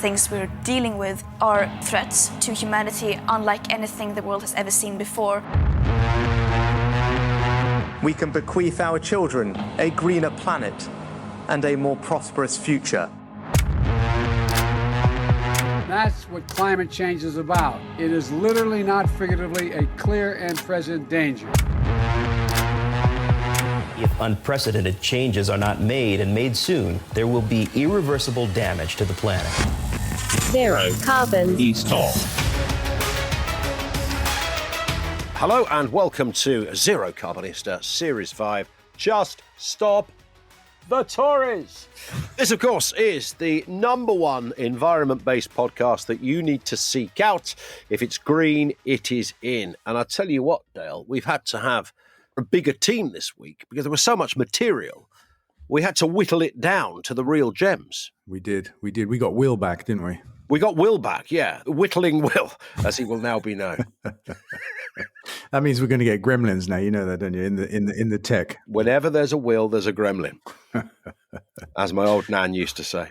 things we're dealing with are threats to humanity unlike anything the world has ever seen before. We can bequeath our children a greener planet and a more prosperous future. That's what climate change is about. It is literally, not figuratively, a clear and present danger. If unprecedented changes are not made and made soon, there will be irreversible damage to the planet. Zerocarbonista. Hello and welcome to Zerocarbonista Series 5. Just stop the Tories. This, of course, is the number one environment-based podcast that you need to seek out. If it's green, it is in. And I tell you what, Dale, we've had to have a bigger team this week because there was so much material. We had to whittle it down to the real gems. We did. We got Will back, didn't we? We got Will back, yeah. Whittling Will, as he will now be known. That means we're going to get gremlins now. You know that, don't you? In the tech. Whenever there's a Will, there's a gremlin, as my old nan used to say.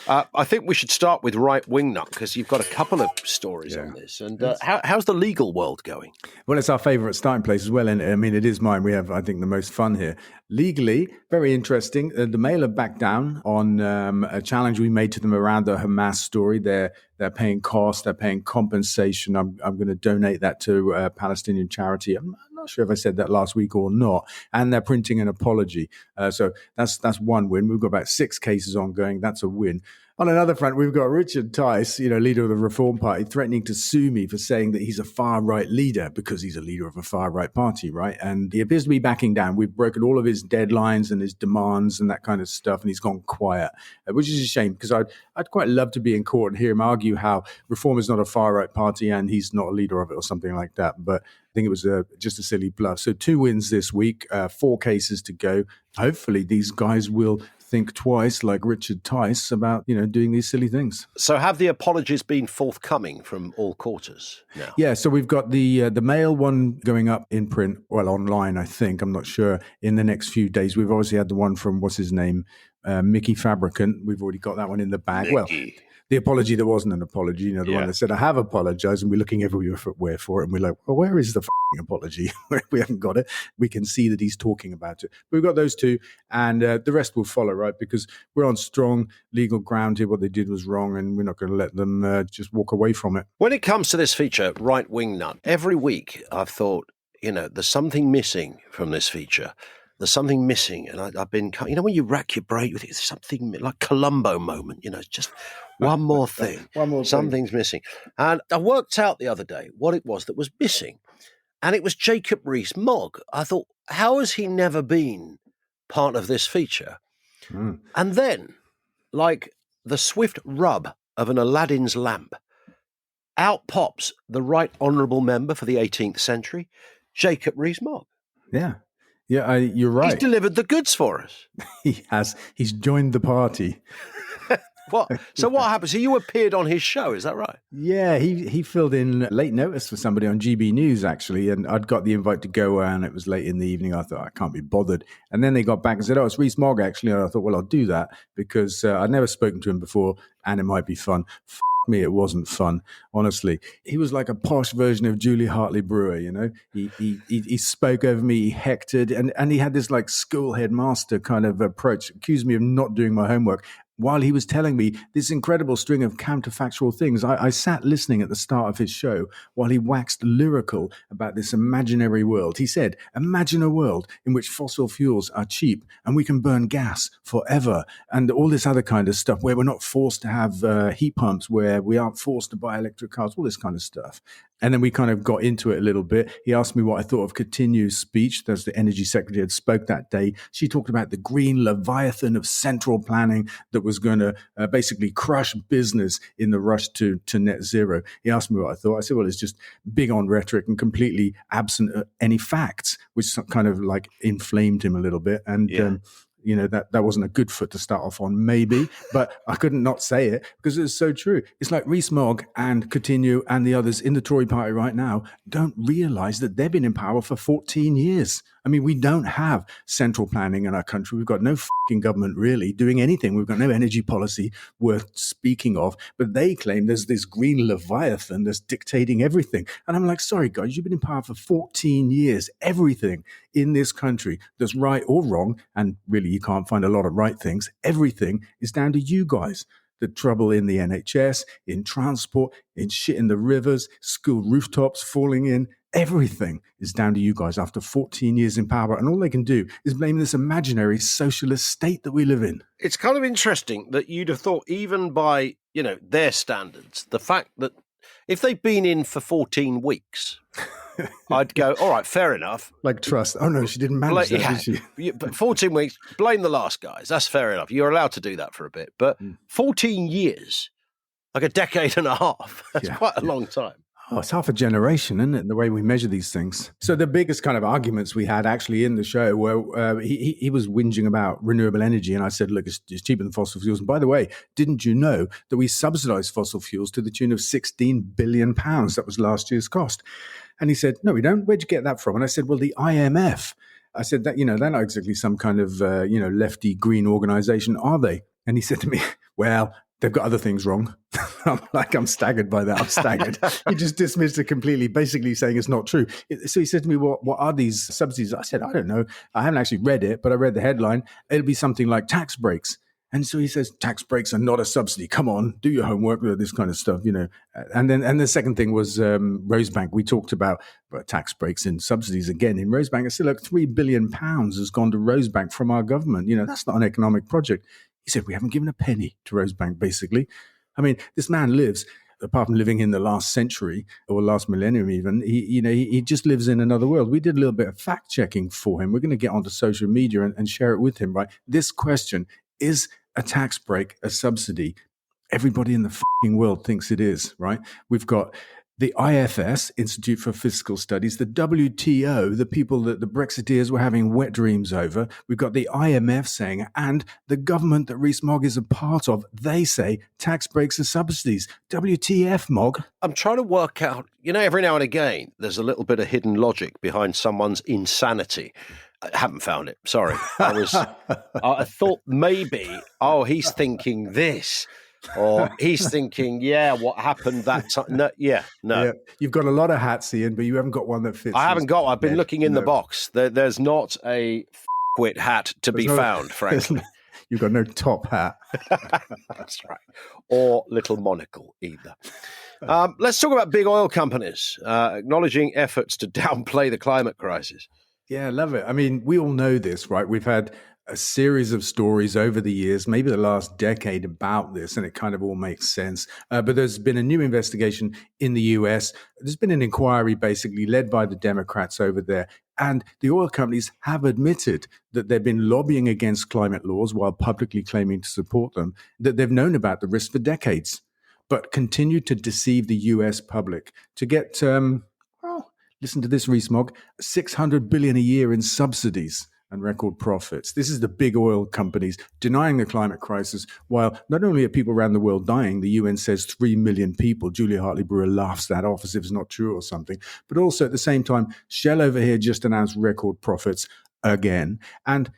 I think we should start with right wingnut because you've got a couple of stories on this. And how's the legal world going? Well, it's our favourite starting place as well. And I mean, it is mine. We have, I think, the most fun here. Legally, very interesting. The Mail have backed down on a challenge we made to them around the Hamas story. They're paying costs. They're paying compensation. I'm going to donate that to a Palestinian charity. I'm not sure if I said that last week or not. And they're printing an apology. So that's one win. We've got about 6 cases ongoing. That's a win. On another front, we've got Richard Tice, leader of the Reform Party, threatening to sue me for saying that he's a far-right leader because he's a leader of a far-right party, right? And he appears to be backing down. We've broken all of his deadlines and his demands and that kind of stuff, and he's gone quiet, which is a shame because I'd quite love to be in court and hear him argue how Reform is not a far-right party and he's not a leader of it or something like that. But I think it was just a silly bluff. So 2 wins this week, 4 cases to go. Hopefully these guys will think twice, like Richard Tice, about doing these silly things. So have the apologies been forthcoming from all quarters now? Yeah, so we've got the Mail one going up in print, well, online, I think. I'm not sure, in the next few days. We've obviously had the one from, what's his name, Mickey Fabricant. We've already got that one in the bag. Mickey. Well, the apology that wasn't an apology, the one that said, I have apologized, and we're looking everywhere for it, and we're like, well, where is the apology? We haven't got it. We can see that he's talking about it. But we've got those 2, and the rest will follow, right? Because we're on strong legal ground here. What they did was wrong, and we're not going to let them just walk away from it. When it comes to this feature, Right Wing Nut, every week I've thought, there's something missing from this feature. There's something missing, and I've been, when you rack your brain with it, it's something like Columbo moment, it's just one more thing. Something's missing. And I worked out the other day what it was that was missing, and it was Jacob Rees-Mogg. I thought, how has he never been part of this feature? And then, like the swift rub of an Aladdin's lamp, out pops the Right Honourable Member for the 18th century, Jacob Rees-Mogg. Yeah. Yeah, you're right. He's delivered the goods for us. He has. He's joined the party. What? So what happens? So you appeared on his show, is that right? Yeah, he filled in late notice for somebody on GB News, actually, and I'd got the invite to go, and it was late in the evening. I thought, I can't be bothered. And then they got back and said, it's Rees-Mogg, actually. And I thought, well, I'll do that because I'd never spoken to him before, and it might be fun. Me, it wasn't fun, honestly. He was like a posh version of Julia Hartley-Brewer, He spoke over me, he hectored, and he had this like school headmaster kind of approach, accused me of not doing my homework. While he was telling me this incredible string of counterfactual things, I sat listening at the start of his show while he waxed lyrical about this imaginary world. He said, imagine a world in which fossil fuels are cheap and we can burn gas forever and all this other kind of stuff where we're not forced to have heat pumps, where we aren't forced to buy electric cars, all this kind of stuff. And then we kind of got into it a little bit. He asked me what I thought of Coutinho's speech. That's the energy secretary had spoke that day. She talked about the green leviathan of central planning that was going to basically crush business in the rush to net zero. He asked me what I thought. I said, well, it's just big on rhetoric and completely absent any facts, which kind of like inflamed him a little bit. And that wasn't a good foot to start off on, maybe, but I couldn't not say it because it's so true. It's like Rees-Mogg and Coutinho and the others in the Tory party right now don't realise that they've been in power for 14 years. I mean, we don't have central planning in our country. We've got no fucking government really doing anything. We've got no energy policy worth speaking of. But they claim there's this green leviathan that's dictating everything. And I'm like, sorry, guys, you've been in power for 14 years. Everything in this country that's right or wrong, and really you can't find a lot of right things, everything is down to you guys. The trouble in the NHS, in transport, in shit in the rivers, school rooftops falling in, everything is down to you guys after 14 years in power. And all they can do is blame this imaginary socialist state that we live in. It's kind of interesting that you'd have thought, even by, their standards, the fact that if they've been in for 14 weeks, I'd go, all right, fair enough. Like Trust. Oh, no, she didn't manage that, did she? But 14 weeks, blame the last guys. That's fair enough. You're allowed to do that for a bit. But 14 years, like a decade and a half, that's quite a long time. Oh, it's half a generation, isn't it, the way we measure these things? So the biggest kind of arguments we had actually in the show were he was whinging about renewable energy, and I said, look, it's cheaper than fossil fuels. And by the way, didn't you know that we subsidise fossil fuels to the tune of £16 billion? That was last year's cost. And he said, no, we don't. Where'd you get that from? And I said, well, the IMF. I said, that they're not exactly some kind of, lefty green organisation, are they? And he said to me, well, they've got other things wrong. I'm staggered by that. I'm staggered. He just dismissed it completely, basically saying it's not true. So he said to me, what are these subsidies? I said, I don't know. I haven't actually read it, but I read the headline. It'll be something like tax breaks. And so he says, tax breaks are not a subsidy. Come on, do your homework with this kind of stuff, And then the second thing was Rosebank. We talked about tax breaks and subsidies again in Rosebank. I said, look, £3 billion has gone to Rosebank from our government. That's not an economic project. He said, we haven't given a penny to Rosebank, basically. I mean, this man lives, apart from living in the last century or last millennium even, he just lives in another world. We did a little bit of fact checking for him. We're going to get onto social media and share it with him, right? This question, is a tax break a subsidy? Everybody in the fucking world thinks it is, right? We've got the IFS, Institute for Fiscal Studies, the WTO, the people that the Brexiteers were having wet dreams over. We've got the IMF saying, and the government that Rees-Mogg is a part of, they say tax breaks are subsidies. WTF, Mogg? I'm trying to work out, every now and again, there's a little bit of hidden logic behind someone's insanity. I haven't found it. Sorry. I thought maybe, he's thinking this. Or he's thinking, what happened that time? No. Yeah. You've got a lot of hats, Ian, but you haven't got one that fits. I haven't got. I've been looking in the box. There's not a quit hat to be found, frankly. You've got no top hat. That's right. Or little monocle either. Let's talk about big oil companies acknowledging efforts to downplay the climate crisis. Yeah, I love it. I mean, we all know this, right? We've had a series of stories over the years, maybe the last decade, about this, and it kind of all makes sense. But there's been a new investigation in the US. There's been an inquiry basically led by the Democrats over there. And the oil companies have admitted that they've been lobbying against climate laws while publicly claiming to support them, that they've known about the risk for decades, but continue to deceive the US public to get, listen to this, Rees-Mogg, $600 billion a year in subsidies and record profits. This is the big oil companies denying the climate crisis, while not only are people around the world dying, the UN says 3 million people. Julia Hartley-Brewer laughs that off as if it's not true or something. But also at the same time, Shell over here just announced record profits again. And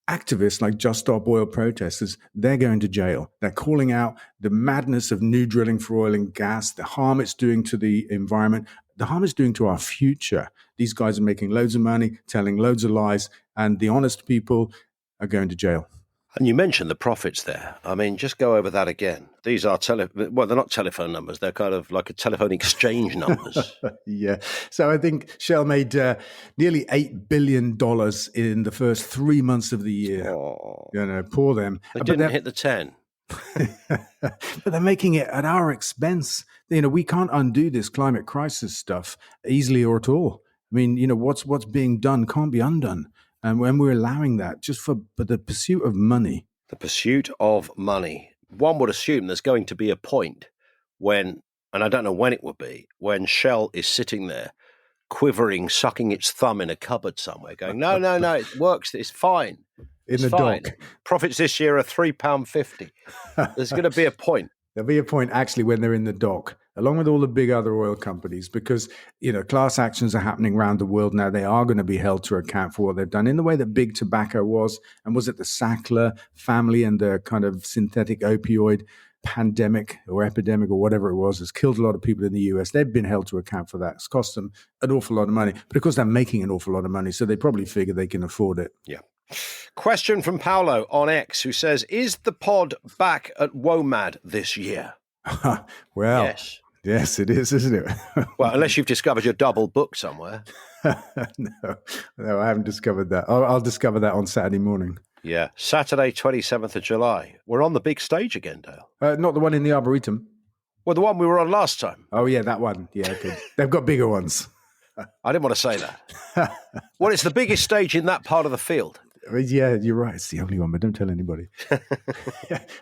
activists like Just Stop Oil protesters, they're going to jail. They're calling out the madness of new drilling for oil and gas, the harm it's doing to the environment, the harm it's doing to our future. These guys are making loads of money, telling loads of lies, and the honest people are going to jail. And you mentioned the profits there. I mean, just go over that again. These are they're not telephone numbers. They're kind of like a telephone exchange numbers. Yeah. So I think Shell made nearly $8 billion in the first 3 months of the year. Oh. Poor them. They didn't hit the 10. But they're making it at our expense. We can't undo this climate crisis stuff easily or at all. I mean, what's being done can't be undone. And when we're allowing that just for the pursuit of money. The pursuit of money. One would assume there's going to be a point when, and I don't know when it will be, when Shell is sitting there quivering, sucking its thumb in a cupboard somewhere, going, no, it works, it's fine. In the dock. Profits this year are £3.50. There's going to be a point. There'll be a point actually when they're in the dock along with all the big other oil companies, because, class actions are happening around the world now. They are going to be held to account for what they've done in the way that big tobacco was. And was it the Sackler family and the kind of synthetic opioid pandemic or epidemic or whatever it was has killed a lot of people in the US. They've been held to account for that. It's cost them an awful lot of money. But of course, they're making an awful lot of money, so they probably figure they can afford it. Yeah. Question from Paolo on X, who says, is the pod back at WOMAD this year? Well, yes, it is, isn't it? Well, unless you've discovered your double book somewhere. No, I haven't discovered that. I'll discover that on Saturday morning. Yeah, Saturday, 27th of July. We're on the big stage again, Dale. Not the one in the Arboretum. Well, the one we were on last time. Oh, yeah, that one. Yeah, okay. They've got bigger ones. I didn't want to say that. Well, it's the biggest stage in that part of the field. Yeah, you're right. It's the only one, but don't tell anybody.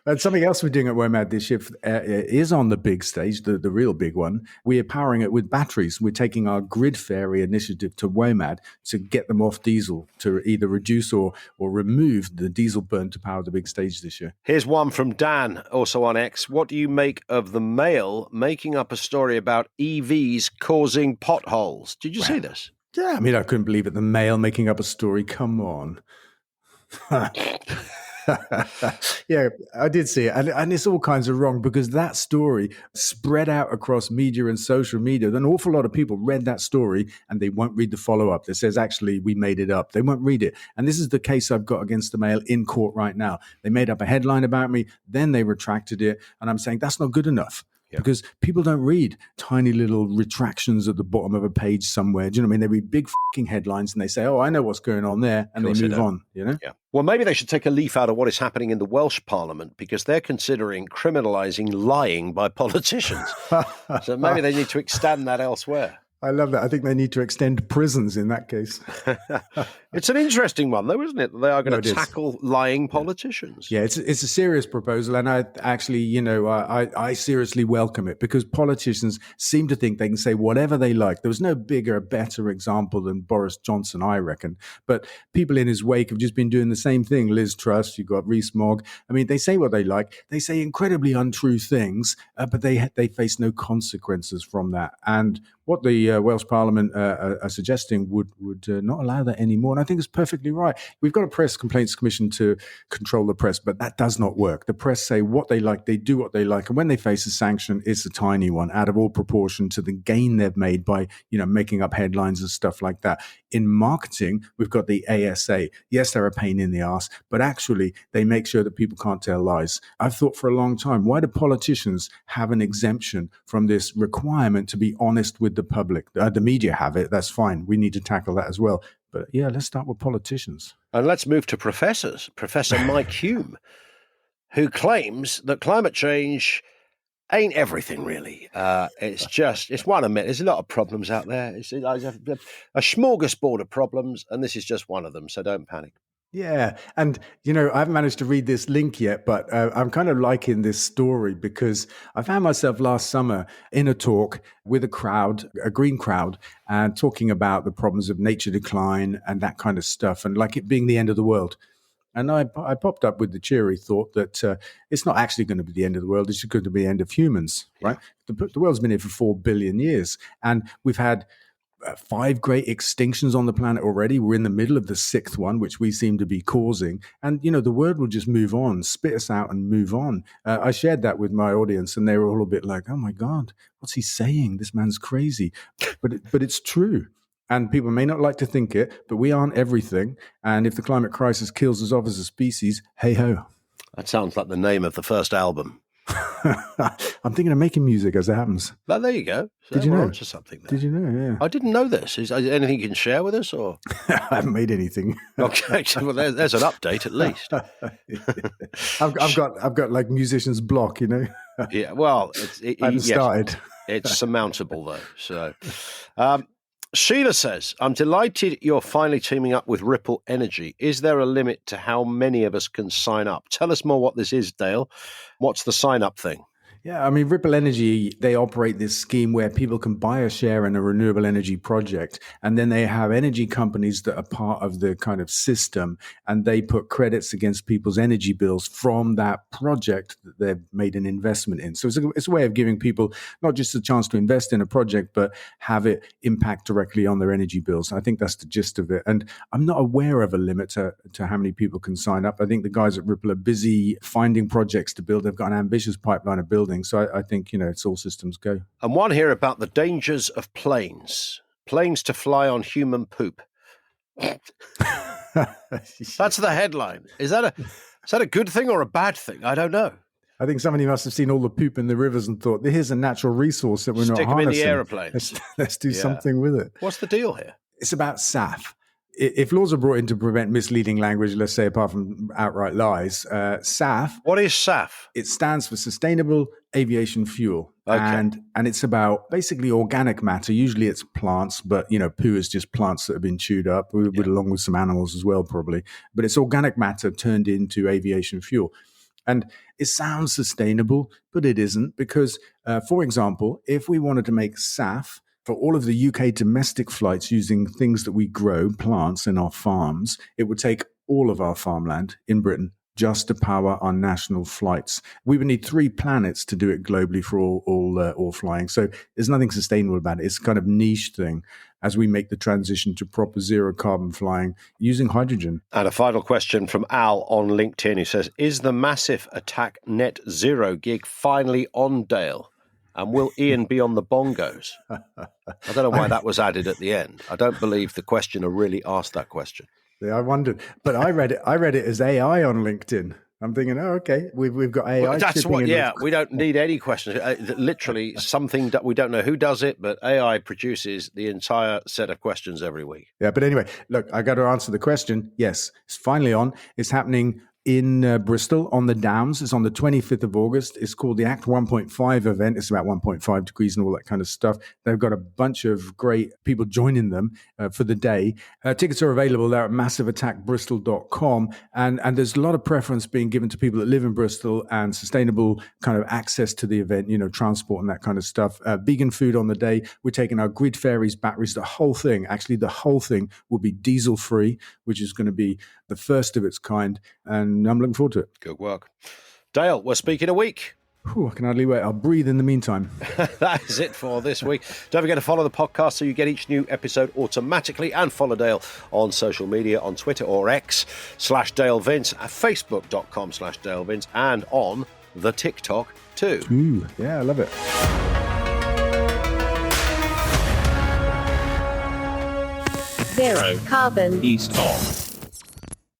But something else we're doing at WOMAD this year is on the big stage, the real big one. We are powering it with batteries. We're taking our Grid Fairy initiative to WOMAD to get them off diesel, to either reduce or remove the diesel burn to power the big stage this year. Here's one from Dan, also on X. What do you make of the Mail making up a story about EVs causing potholes? Did you see this? Yeah, I mean, I couldn't believe it. The Mail making up a story. Come on. Yeah, I did see it. And it's all kinds of wrong because that story spread out across media and social media. An awful lot of people read that story and they won't read the follow-up that says, actually, we made it up. They won't read it. And this is the case I've got against the Mail in court right now. They made up a headline about me, then they retracted it. And I'm saying that's not good enough. Yeah. Because people don't read tiny little retractions at the bottom of a page somewhere. Do you know what I mean? They read big fucking headlines and they say, oh, I know what's going on there. And they move on, Yeah. Well, maybe they should take a leaf out of what is happening in the Welsh Parliament because they're considering criminalising lying by politicians. So maybe they need to extend that elsewhere. I love that. I think they need to extend prisons in that case. It's an interesting one, though, isn't it? They are going to tackle lying politicians. Yeah, it's a serious proposal. And I actually, I seriously welcome it because politicians seem to think they can say whatever they like. There was no bigger, better example than Boris Johnson, I reckon. But people in his wake have just been doing the same thing. Liz Truss, you've got Rees-Mogg. I mean, they say what they like. They say incredibly untrue things, but they face no consequences from that. And what the Welsh Parliament are suggesting would not allow that anymore. And I think it's perfectly right. We've got a Press Complaints Commission to control the press, but that does not work. The press say what they like, they do what they like. And when they face a sanction, it's a tiny one out of all proportion to the gain they've made by, making up headlines and stuff like that. In marketing, we've got the ASA. Yes, they're a pain in the ass, but actually they make sure that people can't tell lies. I've thought for a long time, why do politicians have an exemption from this requirement to be honest with the public? The media have it. That's fine. We need to tackle that as well. But yeah, let's start with politicians. And let's move to professors. Professor Mike Hume, who claims that climate change ain't everything, really. It's one of many. There's a lot of problems out there. It's a smorgasbord of problems, and this is just one of them, so don't panic. Yeah. And, I haven't managed to read this link yet, but I'm kind of liking this story because I found myself last summer in a talk with a green crowd, and talking about the problems of nature decline and that kind of stuff, and like it being the end of the world. And I popped up with the cheery thought that it's not actually going to be the end of the world. It's going to be the end of humans, right? The world's been here for 4 billion years, and we've had 5 great extinctions on the planet already. We're in the middle of the 6th one, which we seem to be causing. And, the world will just move on, spit us out and move on. I shared that with my audience and they were all a bit like, oh my God, what's he saying? This man's crazy. But it's true. And people may not like to think it, but we aren't everything. And if the climate crisis kills us off as a species, hey ho. That sounds like the name of the first album. I'm thinking of making music as it happens. Well, there you go. So did you know? Onto something there. Did you know? Yeah. I didn't know this. Is there anything you can share with us, or I haven't made anything? Okay, well, there's an update at least. I've got like musician's block, Yeah. Well, I haven't started. It's surmountable though. So. Sheila says, I'm delighted you're finally teaming up with Ripple Energy. Is there a limit to how many of us can sign up? Tell us more what this is, Dale. What's the sign up thing? Yeah, I mean, Ripple Energy, they operate this scheme where people can buy a share in a renewable energy project, and then they have energy companies that are part of the kind of system, and they put credits against people's energy bills from that project that they've made an investment in. So it's a way of giving people not just a chance to invest in a project, but have it impact directly on their energy bills. I think that's the gist of it. And I'm not aware of a limit to how many people can sign up. I think the guys at Ripple are busy finding projects to build. They've got an ambitious pipeline of building. So I think, it's all systems go. And one here about the dangers of planes. Planes to fly on human poop. That's the headline. Is that a good thing or a bad thing? I don't know. I think somebody must have seen all the poop in the rivers and thought, here's a natural resource that we're not harnessing. Stick them in the aeroplanes. Let's do something with it. What's the deal here? It's about SAF. If laws are brought in to prevent misleading language, let's say apart from outright lies, SAF. What is SAF? It stands for Sustainable Aviation Fuel. Okay. And it's about basically organic matter. Usually it's plants, but, poo is just plants that have been chewed up, along with some animals as well, probably. But it's organic matter turned into aviation fuel. And it sounds sustainable, but it isn't because, for example, if we wanted to make SAF, for all of the UK domestic flights using things that we grow, plants in our farms, it would take all of our farmland in Britain just to power our national flights. We would need 3 planets to do it globally for all flying. So there's nothing sustainable about it. It's a kind of niche thing as we make the transition to proper zero carbon flying using hydrogen. And a final question from Al on LinkedIn who says, is the massive attack net zero gig finally on, Dale? And will Ian be on the bongos? I don't know why that was added at the end. I don't believe the questioner really asked that question. Yeah, I wondered, but I read it as AI on LinkedIn. I'm thinking, okay, we've got AI. Well, that's what. Yeah, we don't need any questions. Literally, something that we don't know who does it, but AI produces the entire set of questions every week. Yeah, but anyway, look, I got to answer the question. Yes, it's finally on. It's happening in Bristol on the Downs. It's on the 25th of August. It's called the Act 1.5 event. It's about 1.5 degrees and all that kind of stuff. They've got a bunch of great people joining them for the day. Tickets are available there at massiveattackbristol.com. And there's a lot of preference being given to people that live in Bristol and sustainable kind of access to the event, transport and that kind of stuff. Vegan food on the day. We're taking our Grid Faeries batteries. The whole thing will be diesel free, which is going to be the first of its kind. And I'm looking forward to it. Good work. Dale, we're speaking a week. I can hardly wait. I'll breathe in the meantime. That is it for this week. Don't forget to follow the podcast so you get each new episode automatically, and follow Dale on social media on Twitter or X /Dale Vince, at Facebook.com/Dale Vince, and on the TikTok too. Ooh, yeah, I love it. Zero Carbon East.